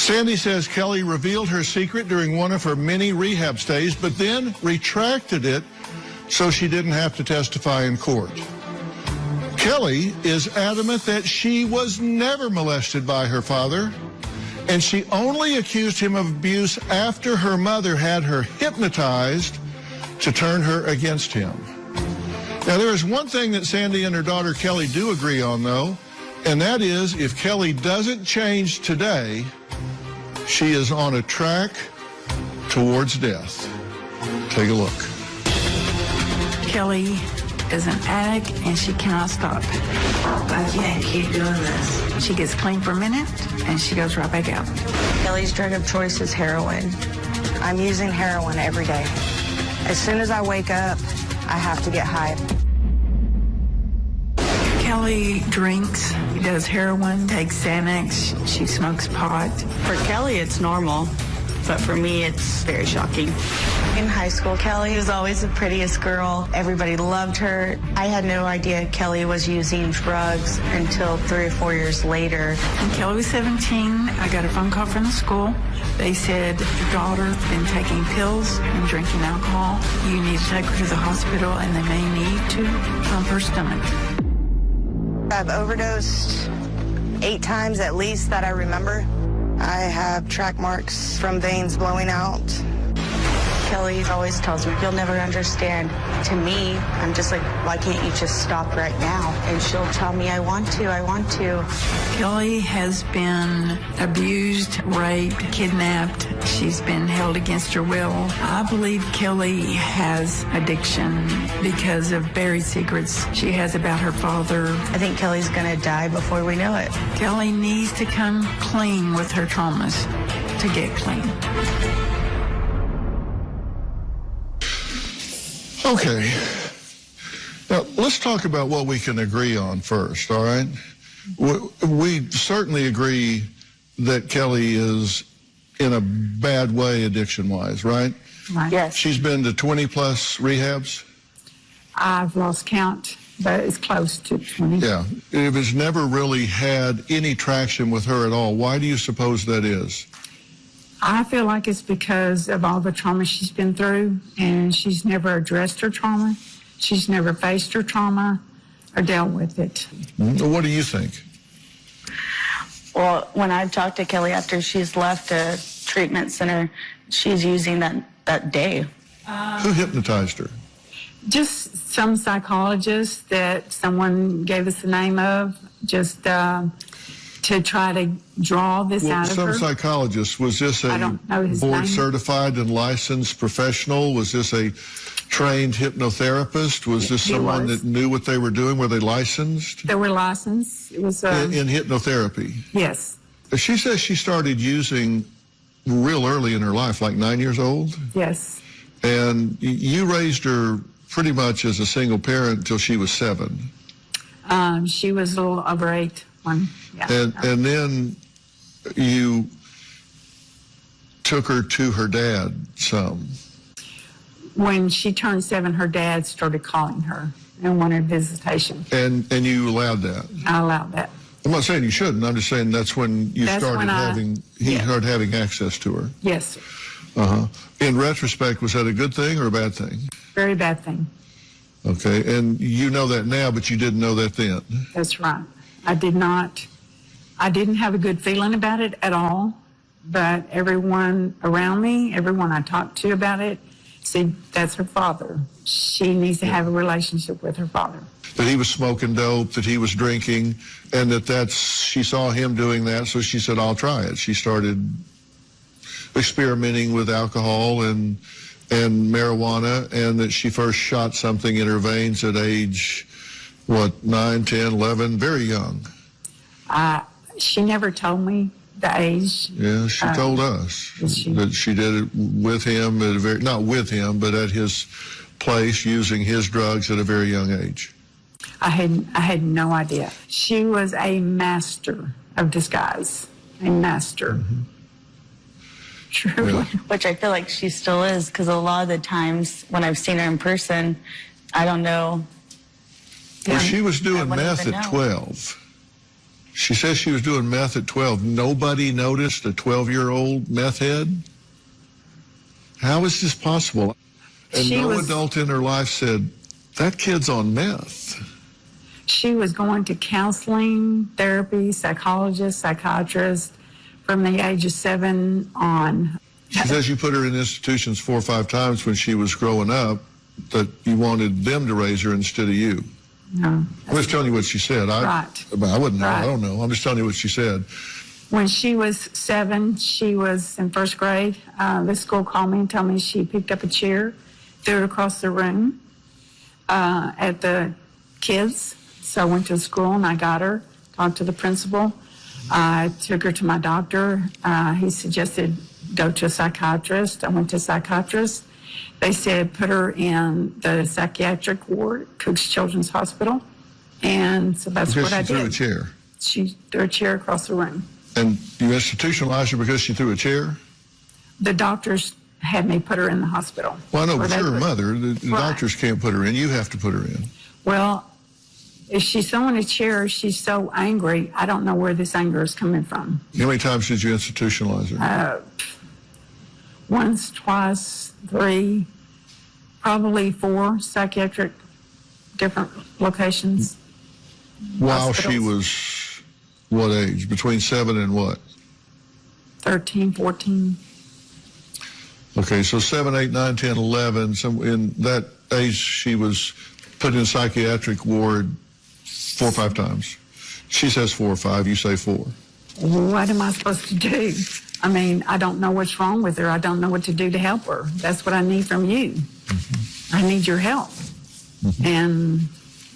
Sandy says Kelly revealed her secret during one of her many rehab stays, but then retracted it so she didn't have to testify in court. Kelly is adamant that she was never molested by her father, and she only accused him of abuse after her mother had her hypnotized to turn her against him. Now, there is one thing that Sandy and her daughter Kelly do agree on, though, and that is if Kelly doesn't change today, she is on a track towards death. Take a look. Kelly is an addict, and she cannot stop. I can't keep doing this. She gets clean for a minute, and she goes right back out. Kelly's drug of choice is heroin. I'm using heroin every day. As soon as I wake up, I have to get high. Kelly drinks, does heroin, takes Xanax, she smokes pot. For Kelly, it's normal, but for me, it's very shocking. In high school, Kelly was always the prettiest girl. Everybody loved her. I had no idea Kelly was using drugs until 3 or 4 years later. When Kelly was 17, I got a phone call from the school. They said, your daughter's been taking pills and drinking alcohol. You need to take her to the hospital, and they may need to pump her stomach. I've overdosed 8 times at least that I remember. I have track marks from veins blowing out. Kelly always tells me, you'll never understand. To me, I'm just like, why can't you just stop right now? And she'll tell me, I want to. Kelly has been abused, raped, kidnapped. She's been held against her will. I believe Kelly has addiction because of buried secrets she has about her father. I think Kelly's gonna die before we know it. Kelly needs to come clean with her traumas to get clean. Okay. Now, let's talk about what we can agree on first, all right? We certainly agree that Kelly is in a bad way addiction-wise, right? Right. Yes. She's been to 20-plus rehabs? I've lost count, but it's close to 20. Yeah. It has never really had any traction with her at all. Why do you suppose that is? I feel like it's because of all the trauma she's been through, and she's never addressed her trauma. She's never faced her trauma or dealt with it. What do you think? Well, when I've talked to Kelly after she's left a treatment center, she's using that day. Who hypnotized her? Just some psychologist that someone gave us the name of, just to try to draw this out of Some her. psychologist. Was this I a don't know his name. board-certified and licensed professional? Was this a trained hypnotherapist? Was this He someone was. that knew what they were doing? Were they licensed They were licensed. It was, in hypnotherapy? yes, She says she started using real early in her life, like 9 years old. yes. And you raised her pretty much as a single parent until she was 7. She was a little over 8. Yeah. And then you took her to her dad some. When she turned 7, her dad started calling her and wanted visitation. And you allowed that. I allowed that. I'm not saying you shouldn't. I'm just saying that's when you That's started when he started having access to her. Yes, In retrospect, was that a good thing or a bad thing? very bad thing. Okay, and you know that now, but you didn't know that then. That's right. I didn't have a good feeling about it at all, but everyone around me, everyone I talked to about it, said that's her father. She needs to have a relationship with her father. That he was smoking dope, that he was drinking, and she saw him doing that, so she said, I'll try it. She started experimenting with alcohol and marijuana, and that she first shot something in her veins at age, 9, 10, 11, very young. She never told me the age. Yeah, she told us that she did it with him, not with him, but at his place, using his drugs at a very young age. I had no idea. She was a master of disguise, a master. Mm-hmm. Truly. Yeah. Which I feel like she still is, because a lot of the times when I've seen her in person, I don't know. Well, she was doing I wouldn't meth even at know. 12. She says she was doing meth at 12. Nobody noticed a 12-year-old meth head? How is this possible? And no adult in her life said, that kid's on meth. She was going to counseling, therapy, psychologist, psychiatrist from the age of 7 on. She says you put her in institutions 4 or 5 times when she was growing up, that you wanted them to raise her instead of you. No. I'm just telling you what she said. I wouldn't know. Right. I don't know. I'm just telling you what she said. When she was 7, she was in first grade. The school called me and told me she picked up a chair, threw it across the room at the kids. So I went to the school and I got her, talked to the principal. I took her to my doctor. He suggested go to a psychiatrist. I went to a psychiatrist. They said put her in the psychiatric ward, Cook's Children's Hospital. And so that's what I did. Because she threw a chair. She threw a chair across the room. And you institutionalized her because she threw a chair? The doctors had me put her in the hospital. Well, I know, but you're her mother. The Right. doctors can't put her in. You have to put her in. Well, if she's throwing a chair, she's so angry. I don't know where this anger is coming from. How many times did you institutionalize her? Once, twice, 3, probably 4 psychiatric different locations. While hospitals. she was what age? Between 7 and what? 13, 14. Okay, so 7, 8, 9, 10, 11. So in that age, she was put in psychiatric ward 4 or 5 times. She says 4 or 5. You say 4. What am I supposed to do? I mean, I don't know what's wrong with her. I don't know what to do to help her. That's what I need from you. I need your help. And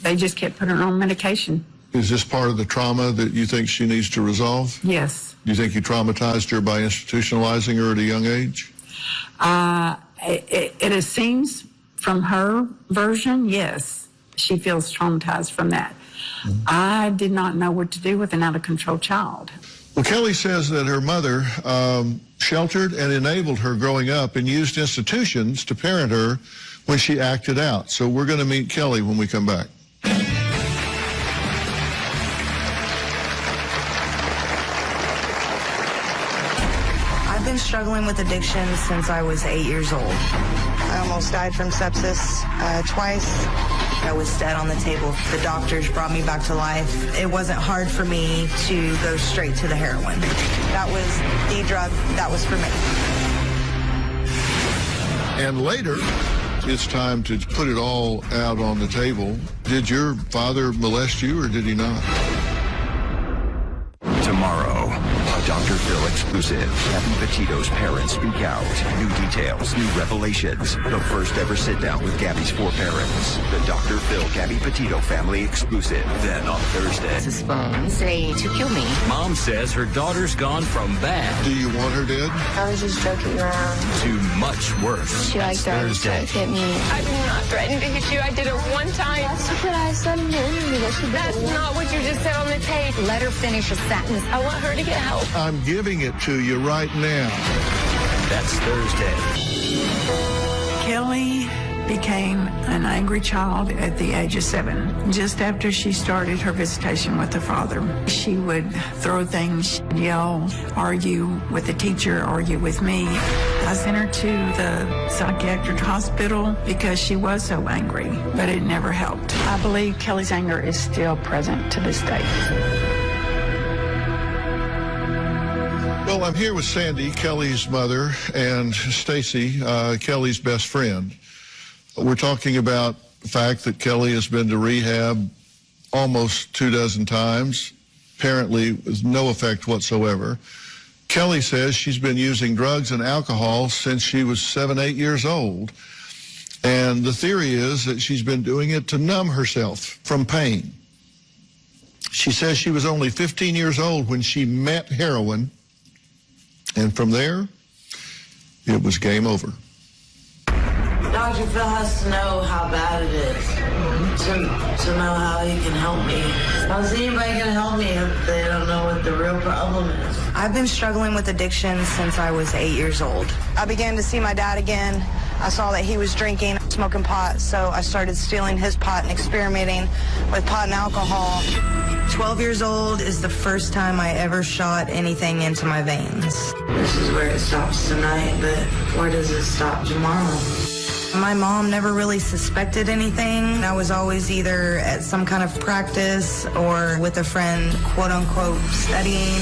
they just kept putting her on medication. Is this part of the trauma that you think she needs to resolve? Yes. Do you think you traumatized her by institutionalizing her at a young age? It seems from her version, yes, she feels traumatized from that. I did not know what to do with an out-of-control child. Well, Kelly says that her mother sheltered and enabled her growing up and used institutions to parent her when she acted out. So we're going to meet Kelly when we come back. I've been struggling with addiction since I was 8 years old. I almost died from sepsis twice. I was dead on the table. The doctors brought me back to life. It wasn't hard for me to go straight to the heroin. That was the drug that was for me. And later, it's time to put it all out on the table. Did your father molest you or did he not? Tomorrow, a Dr. Phil exclusive. Gabby Petito's parents speak out. New details, new revelations. The first ever sit-down with Gabby's 4 parents. The Dr. Phil Gabby Petito family exclusive. Then on Thursday. His phone saying to kill me. Mom says her daughter's gone from bad Do you want her dead? I was just joking around. to much worse. She like threatened to hit me. I did not threaten to hit you. I did it one time. That's what I said in the interview. That she did. That's not what you just said on the tape. Let her finish a sentence. I want her to get help. I'm giving it to you right now. That's Thursday. Kelly became an angry child at the age of 7. Just after she started her visitation with her father, she would throw things, yell, argue with the teacher, argue with me. I sent her to the psychiatric hospital because she was so angry, but it never helped. I believe Kelly's anger is still present to this day. Well, I'm here with Sandy, Kelly's mother, and Stacy, Kelly's best friend. We're talking about the fact that Kelly has been to rehab almost 24 times, apparently with no effect whatsoever. Kelly says she's been using drugs and alcohol since she was 7, 8 years old. And the theory is that she's been doing it to numb herself from pain. She says she was only 15 years old when she met heroin. And from there, it was game over. Dr. Phil has to know how bad it is to know how he can help me. How's anybody going to help me if they don't know what the real problem is? I've been struggling with addiction since I was 8 years old. I began to see my dad again. I saw that he was drinking, smoking pot, so I started stealing his pot and experimenting with pot and alcohol. 12 years old is the first time I ever shot anything into my veins. This is where it stops tonight, but where does it stop tomorrow? My mom never really suspected anything. I was always either at some kind of practice or with a friend, quote unquote, studying.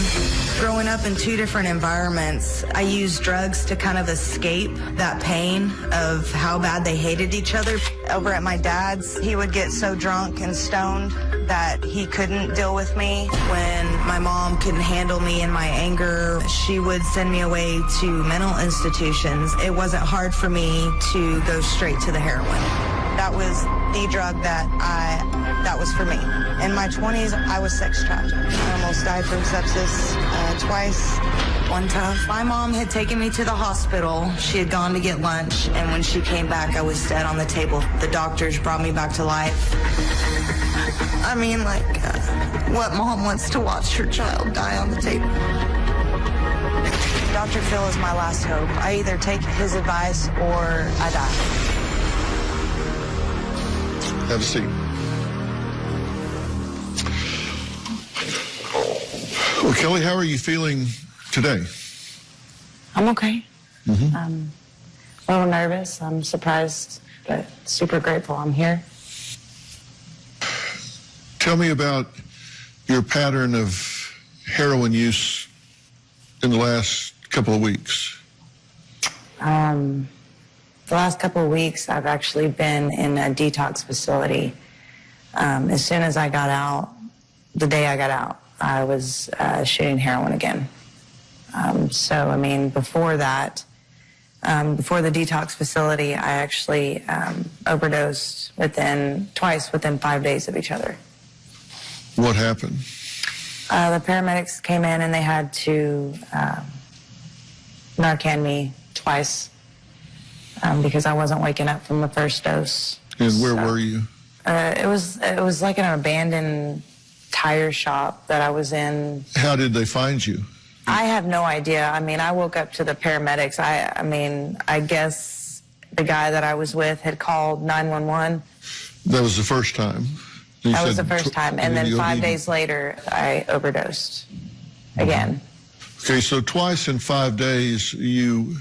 Growing up in two different environments, I used drugs to kind of escape that pain of how bad they hated each other. Over at my dad's, he would get so drunk and stoned that he couldn't deal with me. When my mom couldn't handle me and my anger, she would send me away to mental institutions. It wasn't hard for me to go straight to the heroin. That was the drug that was for me. In my 20s, I was sex trafficked. I almost died from sepsis twice. One time, my mom had taken me to the hospital. She had gone to get lunch, and when she came back, I was dead on the table. The doctors brought me back to life. I mean, like, what mom wants to watch her child die on the table? Dr. Phil is my last hope. I either take his advice or I die. Have a seat. Well, Kelly, how are you feeling today? I'm okay. I'm a little nervous. I'm surprised, but super grateful I'm here. Tell me about your pattern of heroin use in the last couple of weeks. The last couple of weeks, I've actually been in a detox facility. As soon as I got out, the day I got out, I was shooting heroin again. So, I mean, before that, before the detox facility, I actually overdosed twice within 5 days of each other. What happened? The paramedics came in and they had to Narcan me twice because I wasn't waking up from the first dose. And where were you? It was like an abandoned tire shop that I was in. How did they find you? I have no idea. I mean, I woke up to the paramedics. I guess the guy that I was with had called 911. That was the first time. That was the first time. And then 5 days later, I overdosed again. Okay, so twice in 5 days, you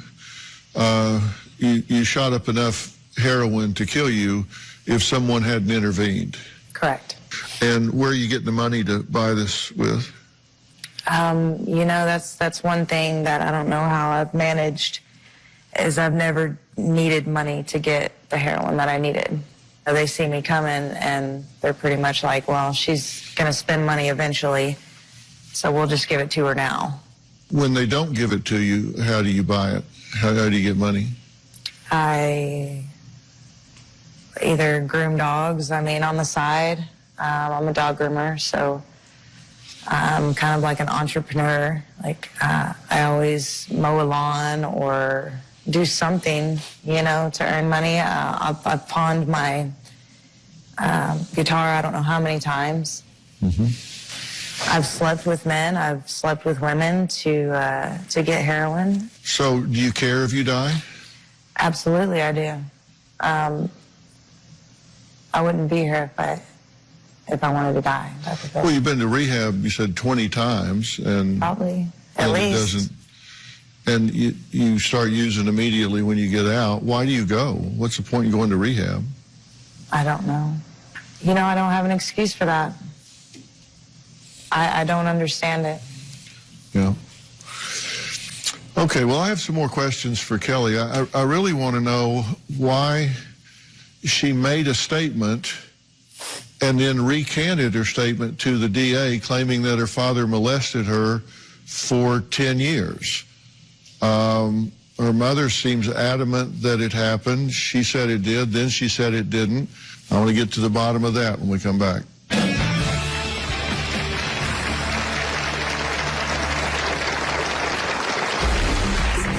shot up enough heroin to kill you if someone hadn't intervened. Correct. And where are you getting the money to buy this with? That's one thing that I don't know how I've managed is I've never needed money to get the heroin that I needed. They see me coming and they're pretty much like, well, she's going to spend money eventually, so we'll just give it to her now. When they don't give it to you, how do you buy it? How do you get money? I either groom dogs, on the side. I'm a dog groomer, so I'm kind of like an entrepreneur. Like, I always mow a lawn or do something, to earn money. I've pawned my guitar I don't know how many times. I've slept with men. I've slept with women to get heroin. So do you care if you die? Absolutely, I do. I wouldn't be here if I wanted to die. Well, you've been to rehab, you said 20 times. And probably, at least. And you start using immediately when you get out. Why do you go? What's the point in going to rehab? I don't know. I don't have an excuse for that. I don't understand it. Yeah. Okay, well, I have some more questions for Kelly. I really want to know why she made a statement and then recanted her statement to the DA, claiming that her father molested her for 10 years. Her mother seems adamant that it happened. She said it did, then she said it didn't. I want to get to the bottom of that when we come back.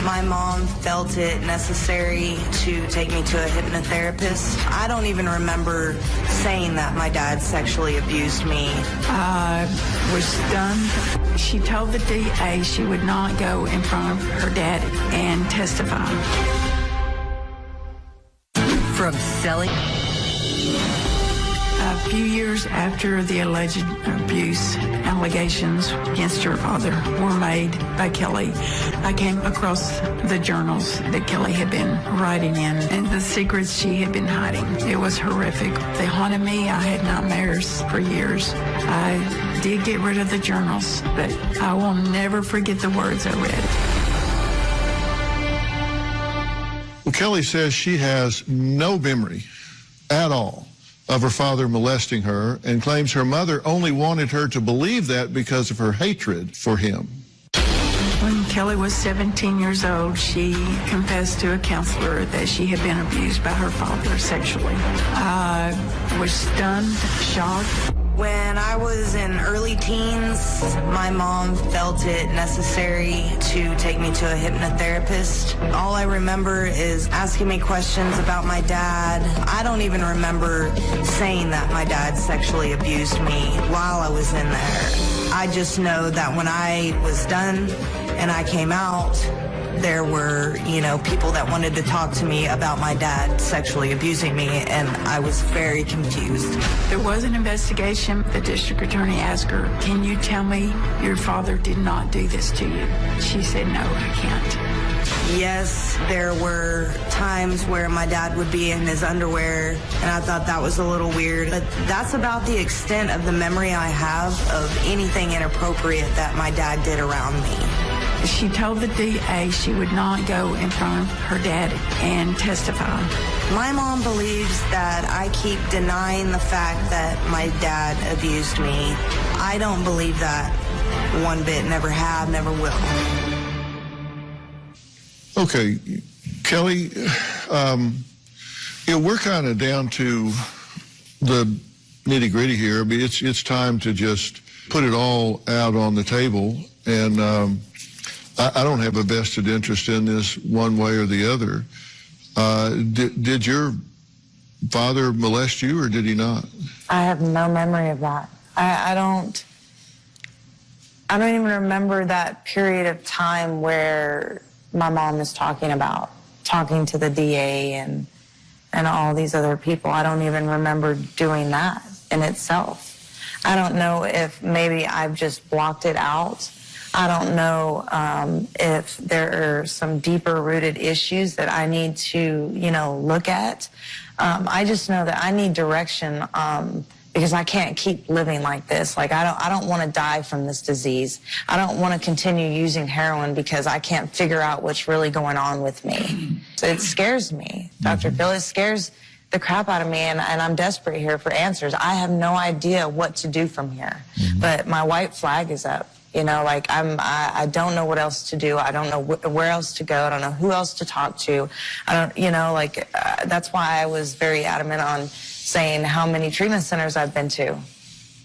My mom felt it necessary to take me to a hypnotherapist. I don't even remember saying that my dad sexually abused me. I was stunned. She told the DA she would not go in front of her dad and testify. From selling... I've few years after the alleged abuse allegations against her father were made by Kelly, I came across the journals that Kelly had been writing in and the secrets she had been hiding. It was horrific. They haunted me. I had nightmares for years. I did get rid of the journals, but I will never forget the words I read. Well, Kelly says she has no memory at all of her father molesting her and claims her mother only wanted her to believe that because of her hatred for him. When Kelly was 17 years old, she confessed to a counselor that she had been abused by her father sexually. I was stunned, shocked. When I was in early teens, my mom felt it necessary to take me to a hypnotherapist. All I remember is asking me questions about my dad. I don't even remember saying that my dad sexually abused me while I was in there. I just know that when I was done and I came out, there were, people that wanted to talk to me about my dad sexually abusing me, and I was very confused. There was an investigation. The district attorney asked her, "Can you tell me your father did not do this to you?" She said, "No, I can't." Yes, there were times where my dad would be in his underwear, and I thought that was a little weird. But that's about the extent of the memory I have of anything inappropriate that my dad did around me. She told the DA she would not go in front of her dad and testify. My mom believes that I keep denying the fact that my dad abused me. I don't believe that one bit. Never have, never will. Okay, Kelly, we're kind of down to the nitty-gritty here. I mean, it's time to just put it all out on the table, and I don't have a vested interest in this one way or the other. Did your father molest you, or did he not? I have no memory of that. I don't even remember that period of time where my mom is talking to the DA and all these other people. I don't even remember doing that in itself. I don't know if maybe I've just blocked it out. I don't know if there are some deeper rooted issues that I need to, look at. I just know that I need direction because I can't keep living like this. Like, I don't want to die from this disease. I don't want to continue using heroin because I can't figure out what's really going on with me. So it scares me, Dr. Phil. It scares the crap out of me, and I'm desperate here for answers. I have no idea what to do from here, but my white flag is up. I don't know what else to do. I don't know where else to go. I don't know who else to talk to. I don't, that's why I was very adamant on saying how many treatment centers I've been to.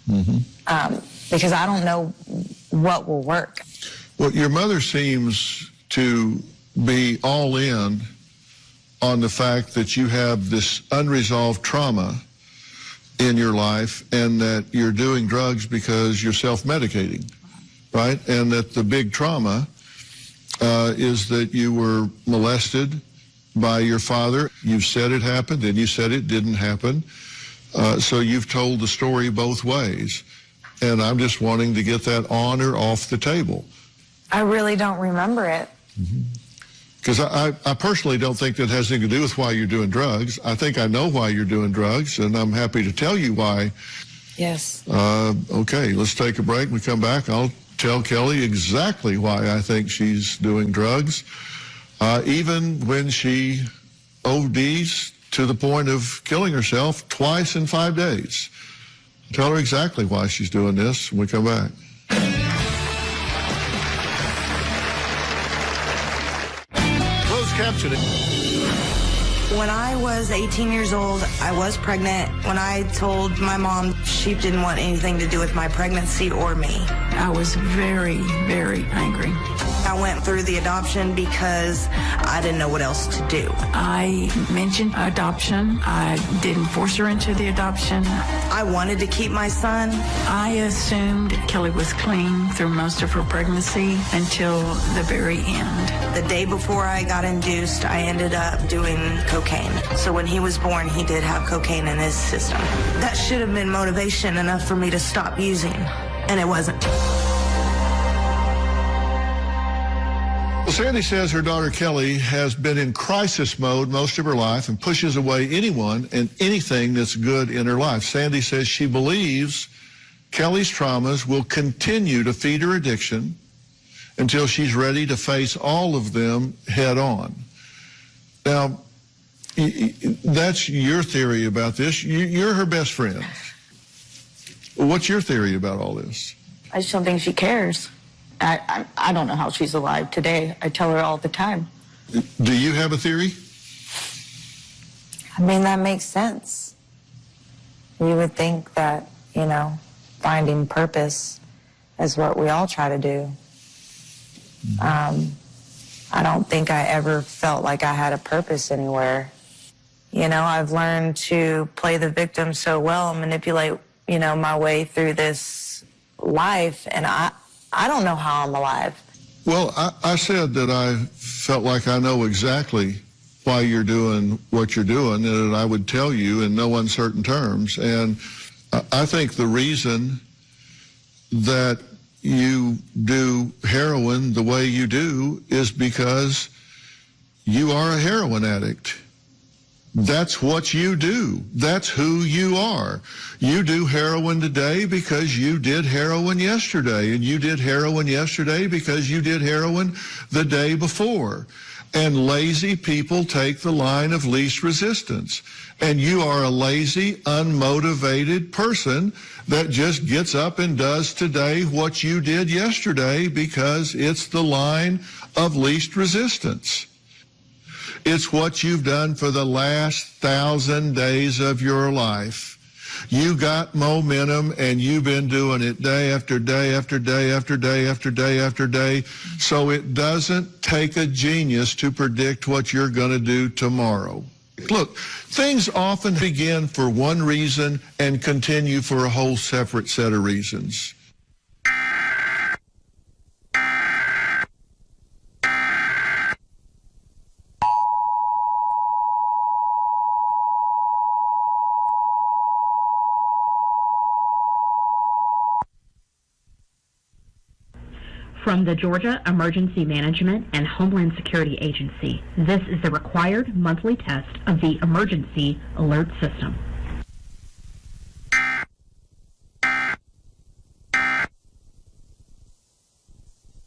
Because I don't know what will work. Well, your mother seems to be all in on the fact that you have this unresolved trauma in your life and that you're doing drugs because you're self-medicating. Right? And that the big trauma is that you were molested by your father. You've said it happened, and you said it didn't happen. So you've told the story both ways. And I'm just wanting to get that on or off the table. I really don't remember it. Because I personally don't think that has anything to do with why you're doing drugs. I think I know why you're doing drugs, and I'm happy to tell you why. Yes. Okay, let's take a break. When we come back, I'll tell Kelly exactly why I think she's doing drugs, even when she ODs to the point of killing herself twice in 5 days. Tell her exactly why she's doing this when we come back. Closed captioning. When I was 18 years old, I was pregnant. When I told my mom, she didn't want anything to do with my pregnancy or me. I was very, very angry. I went through the adoption because I didn't know what else to do. I mentioned adoption. I didn't force her into the adoption. I wanted to keep my son. I assumed Kelly was clean through most of her pregnancy until the very end. The day before I got induced, I ended up doing cocaine. So when he was born, he did have cocaine in his system. That should have been motivation enough for me to stop using, and it wasn't. Well, Sandy says her daughter Kelly has been in crisis mode most of her life and pushes away anyone and anything that's good in her life. Sandy says she believes Kelly's traumas will continue to feed her addiction until she's ready to face all of them head on. Now, that's your theory about this. You're her best friend. What's your theory about all this? I just don't think she cares. I don't know how she's alive today. I tell her all the time. Do you have a theory? I mean, that makes sense. You would think that, you know, finding purpose is what we all try to do. I don't think I ever felt like I had a purpose anywhere. You know, I've learned to play the victim so well and manipulate, you know, my way through this life, and I don't know how I'm alive. Well, I said that I felt like I know exactly why you're doing what you're doing, and that I would tell you in no uncertain terms. And I think the reason that you do heroin the way you do is because you are a heroin addict. That's what you do. That's who you are. You do heroin today because you did heroin yesterday, and you did heroin yesterday because you did heroin the day before. And lazy people take the line of least resistance. And you are a lazy, unmotivated person that just gets up and does today what you did yesterday because it's the line of least resistance. It's what you've done for the last 1,000 days of your life. You got momentum, and you've been doing it day after day after day after day after day after day. So it doesn't take a genius to predict what you're going to do tomorrow. Look, things often begin for one reason and continue for a whole separate set of reasons. From the Georgia Emergency Management and Homeland Security Agency, this is the required monthly test of the Emergency Alert System.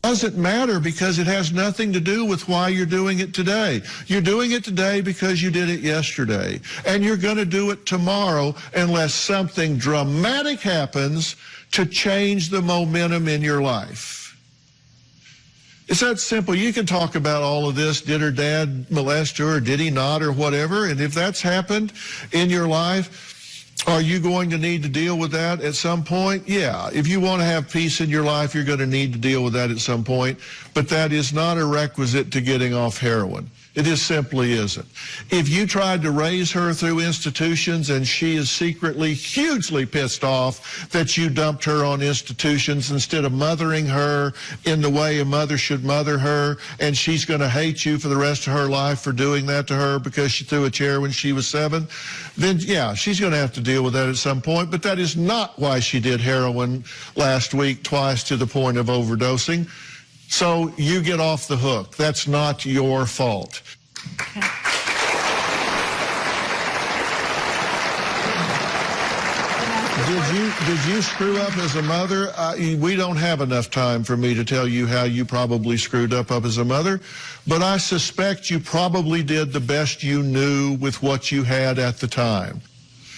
Doesn't matter because it has nothing to do with why you're doing it today. You're doing it today because you did it yesterday, and you're going to do it tomorrow unless something dramatic happens to change the momentum in your life. It's that simple. You can talk about all of this. Did her dad molest her, or did he not, or whatever? And if that's happened in your life, are you going to need to deal with that at some point? Yeah. If you want to have peace in your life, you're going to need to deal with that at some point. But that is not a requisite to getting off heroin. It just simply isn't. If you tried to raise her through institutions and she is secretly hugely pissed off that you dumped her on institutions instead of mothering her in the way a mother should mother her, and she's going to hate you for the rest of her life for doing that to her because she threw a chair when she was 7, then yeah, she's going to have to deal with that at some point. But that is not why she did heroin last week twice to the point of overdosing. So you get off the hook. That's not your fault. Okay. Did you screw up as a mother? We don't have enough time for me to tell you how you probably screwed up as a mother, but I suspect you probably did the best you knew with what you had at the time.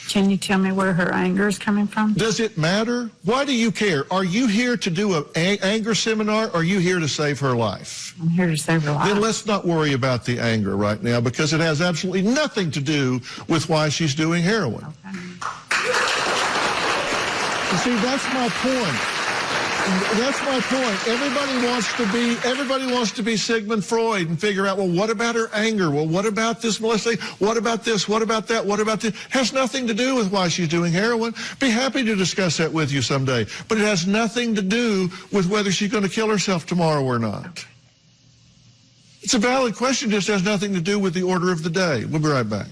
Can you tell me where her anger is coming from? Does it matter? Why do you care? Are you here to do an anger seminar, or are you here to save her life? I'm here to save her life. Then let's not worry about the anger right now, because it has absolutely nothing to do with why she's doing heroin. Okay. You see, that's my point. That's my point. Everybody wants to be Sigmund Freud and figure out, well, what about her anger? Well, what about this molestation? What about this? What about that? What about this? Has nothing to do with why she's doing heroin. Be happy to discuss that with you someday. But it has nothing to do with whether she's going to kill herself tomorrow or not. It's a valid question, just has nothing to do with the order of the day. We'll be right back.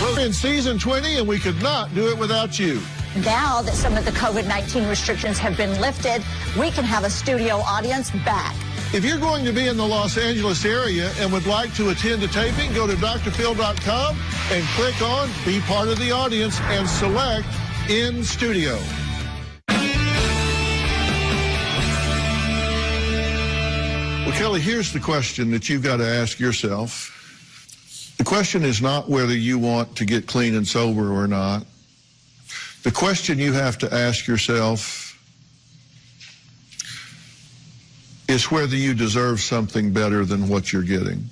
We're in season 20, and we could not do it without you. Now that some of the COVID-19 restrictions have been lifted, we can have a studio audience back. If you're going to be in the Los Angeles area and would like to attend a taping, go to drphil.com and click on Be Part of the Audience and select In Studio. Well, Kelly, here's the question that you've got to ask yourself. The question is not whether you want to get clean and sober or not. The question you have to ask yourself is whether you deserve something better than what you're getting.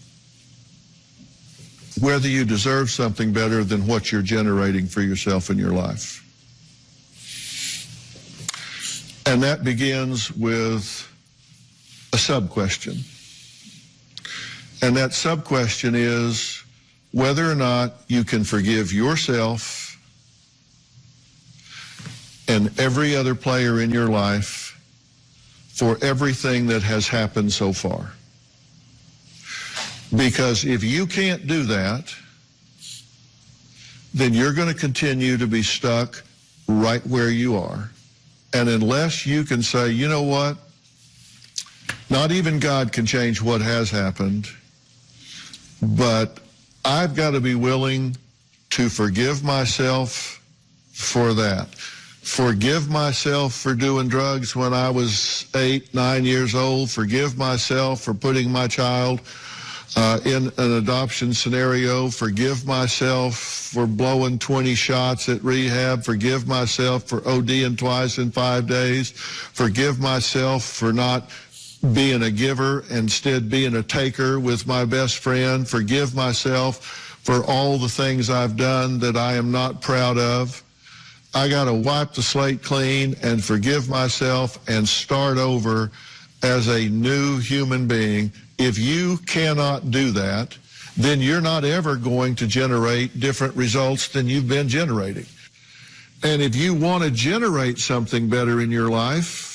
Whether you deserve something better than what you're generating for yourself in your life. And that begins with a sub-question. And that sub-question is whether or not you can forgive yourself and every other player in your life for everything that has happened so far. Because if you can't do that, then you're going to continue to be stuck right where you are. And unless you can say, you know what, not even God can change what has happened, but I've got to be willing to forgive myself for that. Forgive myself for doing drugs when I was 8, 9 years old. Forgive myself for putting my child in an adoption scenario. Forgive myself for blowing 20 shots at rehab. Forgive myself for ODing twice in 5 days. Forgive myself for not being a giver, instead being a taker with my best friend. Forgive myself for all the things I've done that I am not proud of. I got to wipe the slate clean and forgive myself and start over as a new human being. If you cannot do that, then you're not ever going to generate different results than you've been generating. And if you want to generate something better in your life,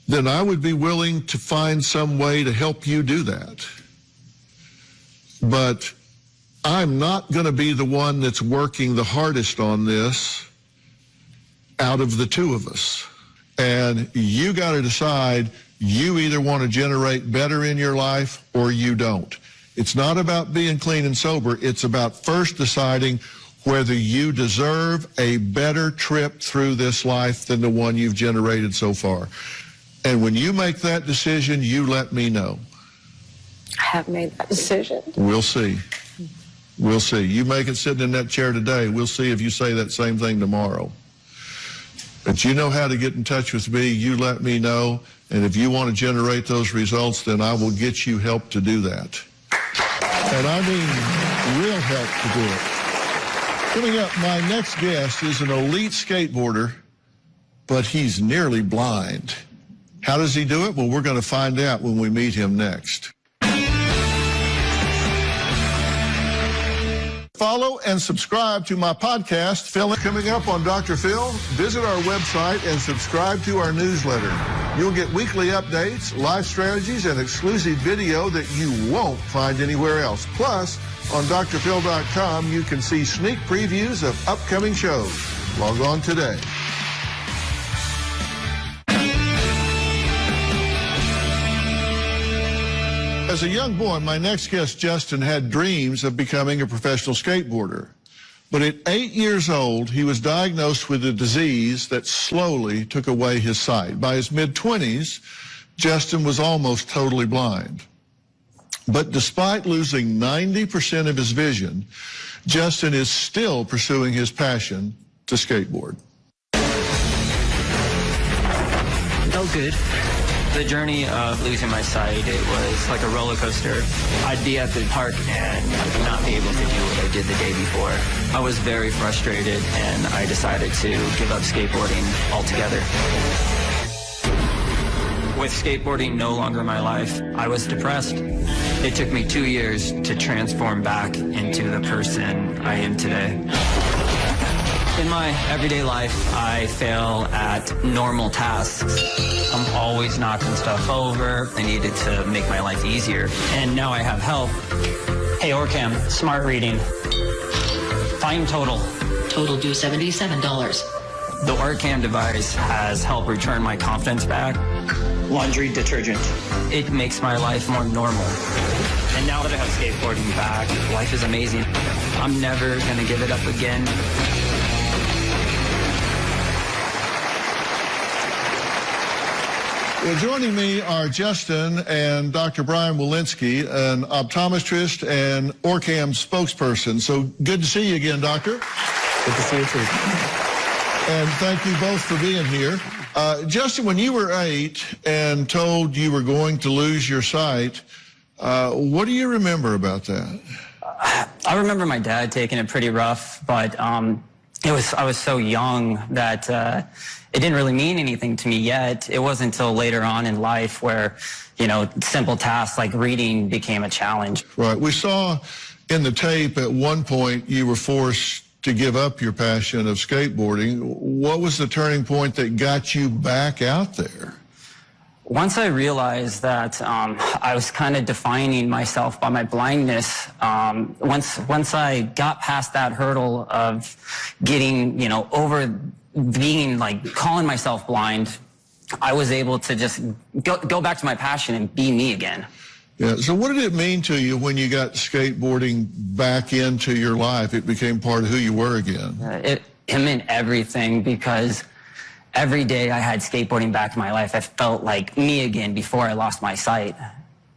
then I would be willing to find some way to help you do that. But I'm not going to be the one that's working the hardest on this out of the two of us. And you got to decide, you either want to generate better in your life or you don't. It's not about being clean and sober. It's about first deciding whether you deserve a better trip through this life than the one you've generated so far. And when you make that decision, you let me know. I have made that decision. We'll see. We'll see. You make it sitting in that chair today. We'll see if you say that same thing tomorrow. But you know how to get in touch with me. You let me know. And if you want to generate those results, then I will get you help to do that. And I mean real help to do it. Coming up, my next guest is an elite skateboarder, but he's nearly blind. How does he do it? Well, we're going to find out when we meet him next. Follow and subscribe to my podcast, Phil. Coming up on Dr. Phil, visit our website and subscribe to our newsletter. You'll get weekly updates, life strategies, and exclusive video that you won't find anywhere else. Plus, on drphil.com, you can see sneak previews of upcoming shows. Log on today. As a young boy, my next guest, Justin, had dreams of becoming a professional skateboarder. But at 8 years old, he was diagnosed with a disease that slowly took away his sight. By his mid-20s, Justin was almost totally blind. But despite losing 90% of his vision, Justin is still pursuing his passion to skateboard. Oh, good. The journey of losing my sight, it was like a roller coaster. I'd be at the park and not be able to do what I did the day before. I was very frustrated, and I decided to give up skateboarding altogether. With skateboarding no longer my life, I was depressed. It took me 2 years to transform back into the person I am today. In my everyday life, I fail at normal tasks. I'm always knocking stuff over. I needed to make my life easier. And now I have help. Hey, Orcam, smart reading. Find total. Total due $77. The Orcam device has helped return my confidence back. Laundry detergent. It makes my life more normal. And now that I have skateboarding back, life is amazing. I'm never gonna give it up again. Well, joining me are Justin and Dr. Brian Walensky, an optometrist and Orcam spokesperson. So good to see you again, Doctor. Good to see you too. And thank you both for being here. Justin, when you were 8 and told you were going to lose your sight, what do you remember about that? I remember my dad taking it pretty rough, but I was so young that it didn't really mean anything to me yet. It wasn't until later on in life where, you know, simple tasks like reading became a challenge. Right. We saw in the tape at one point you were forced to give up your passion of skateboarding. What was the turning point that got you back out there? Once I realized that I was kind of defining myself by my blindness, once I got past that hurdle of getting, you know, over being like calling myself blind, I was able to just go back to my passion and be me again. Yeah. So what did it mean to you when you got skateboarding back into your life? It became part of who you were again. It meant everything, because every day I had skateboarding back in my life, I felt like me again before I lost my sight.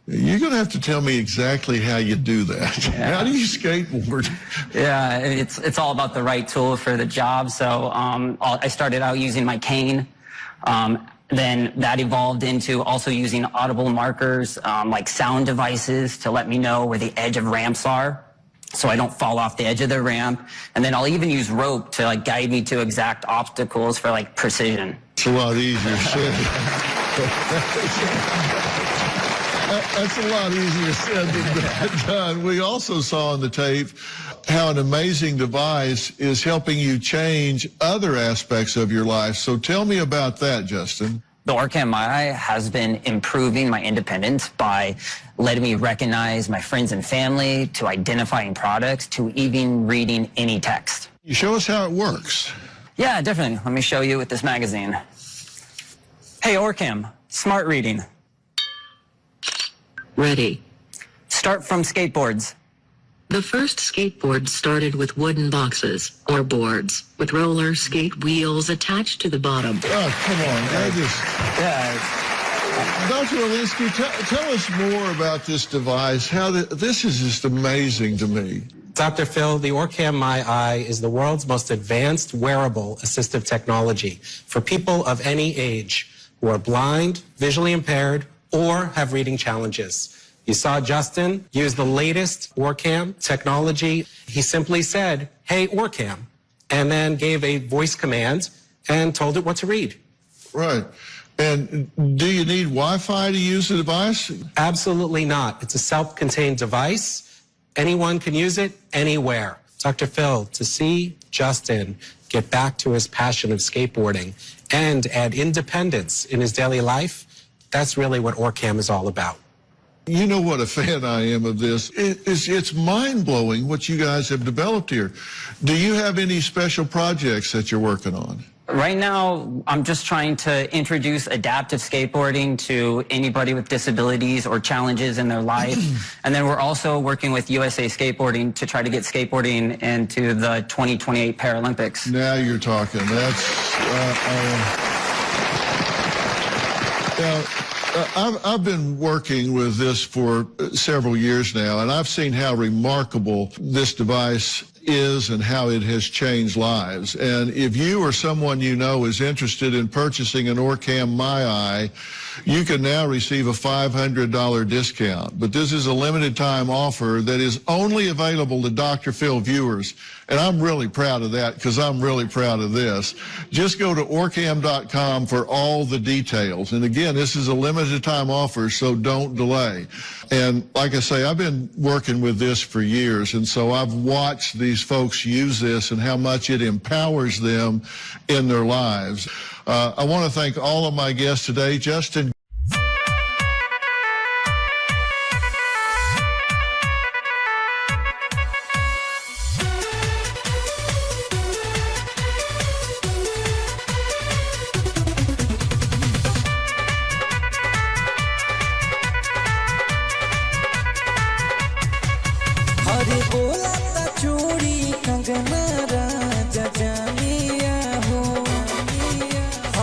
You're going to have to tell me exactly how you do that. Yeah. How do you skateboard? Yeah, it's all about the right tool for the job. So I started out using my cane. Then that evolved into also using audible markers, like sound devices, to let me know where the edge of ramps are, so I don't fall off the edge of the ramp. And then I'll even use rope to like guide me to exact obstacles for like precision. It's a lot easier said. That's a lot easier said than done. We also saw on the tape how an amazing device is helping you change other aspects of your life. So tell me about that, Justin. The Orcam My Eye has been improving my independence by letting me recognize my friends and family, to identifying products, to even reading any text. You show us how it works. Yeah, definitely. Let me show you with this magazine. Hey, Orcam, smart reading. Ready. Start from skateboards. The first skateboard started with wooden boxes, or boards, with roller skate wheels attached to the bottom. Oh, come on. Dr. Walensky, tell us more about this device. This is just amazing to me. Dr. Phil, the Orcam My Eye is the world's most advanced wearable assistive technology for people of any age who are blind, visually impaired, or have reading challenges. You saw Justin use the latest Orcam technology. He simply said, "Hey, Orcam," and then gave a voice command and told it what to read. Right. And do you need Wi-Fi to use the device? Absolutely not. It's a self-contained device. Anyone can use it anywhere. Dr. Phil, to see Justin get back to his passion of skateboarding and add independence in his daily life, that's really what Orcam is all about. You know what a fan I am of this. It's mind-blowing what you guys have developed here. Do you have any special projects that you're working on? Right now, I'm just trying to introduce adaptive skateboarding to anybody with disabilities or challenges in their life. And then we're also working with USA Skateboarding to try to get skateboarding into the 2028 Paralympics. Now you're talking. I've been working with this for several years now, and I've seen how remarkable this device is and how it has changed lives. And if you or someone you know is interested in purchasing an Orcam MyEye, you can now receive a $500 discount. But this is a limited time offer that is only available to Dr. Phil viewers. And I'm really proud of that because I'm really proud of this. Just go to Orcam.com for all the details. And again, this is a limited time offer, so don't delay. And like I say, I've been working with this for years, and so I've watched these folks use this and how much it empowers them in their lives. I want to thank all of my guests today. Justin. अरे बोला ता चूड़ी कंगना राजा जानिया हो,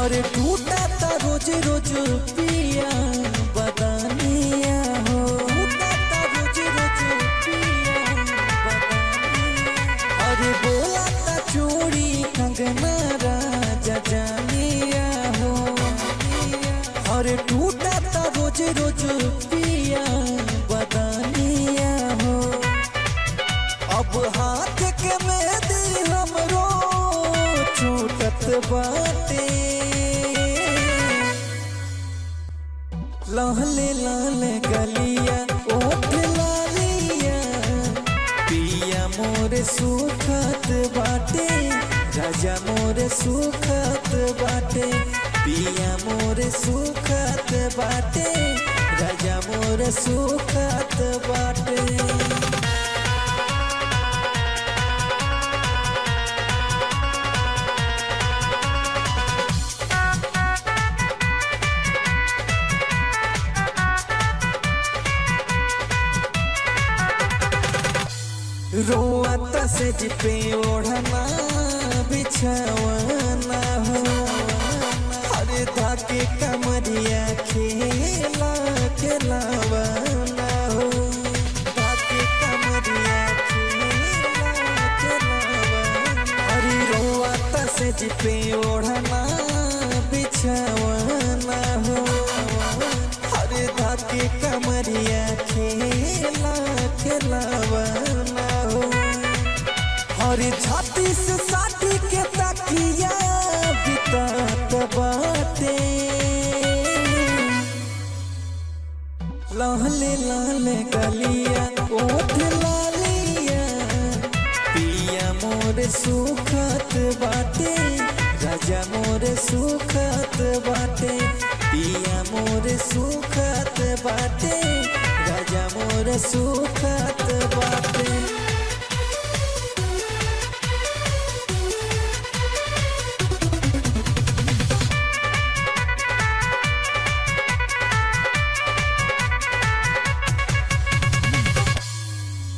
अरे टूटा ता रोज रोज पिया बदानिया हो, टूटा ता रोज रोज पिया बदानिया, अरे बोला ता चूड़ी कंगना राजा जानिया हो, अरे टूटा ता रोज रोज पिया बदानिया हो, अब हाथ के मेहंदी हमरो छूटत बाटे, लाले लाले गलिया ओठ लालिया पिया मोरे सुखत बाटे, राजा मोरे सुखत बाटे, पिया मोरे सुखत बाटे, राजा मोरे सुखत बाटे। रोआता से जिपे ओढ़ना बिछावना हो, हरे धाके कमरिया खेला खिलावना हो, धाके कमरिया खेला खिलावना, हरे रोआता से जिपे ओढ़ना बिछावना हो, हरे धाके कमरिया खेला खिलावना, हरी छाती से साटी के तकिया बितात बाटे, लाले लाले गलिया ओठ लालिया पिया मोरे सुखत बाटे, राजा मोरे सुखत बाटे, पिया मोरे सुखत बाटे, राजा मोरे सुखत बाटे।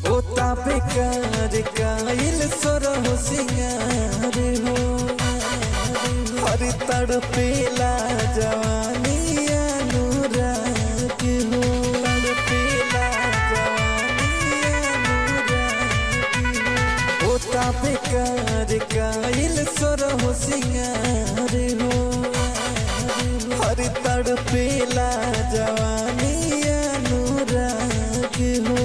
होता बेकार कायल सोरहो सिंगार हो, हर तड़पेला जवानी अनुराग हो, तड़पेला जवानी अनुराग हो, होता बेकार कायल सोरहो सिंगार हो, हर तड़पेला जवानी अनुराग हो,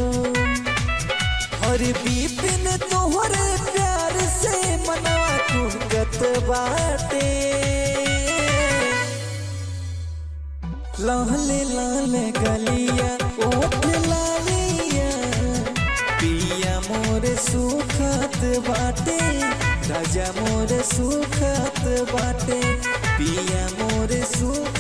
और बीपिन तोहरे प्यार से मनवा कुहकत बाटे, लाले लाले गलिया ओठ लालिया पिया मोरे सुखत बाटे, राजा मोरे सुखत बाटे, पिया मोरे सुख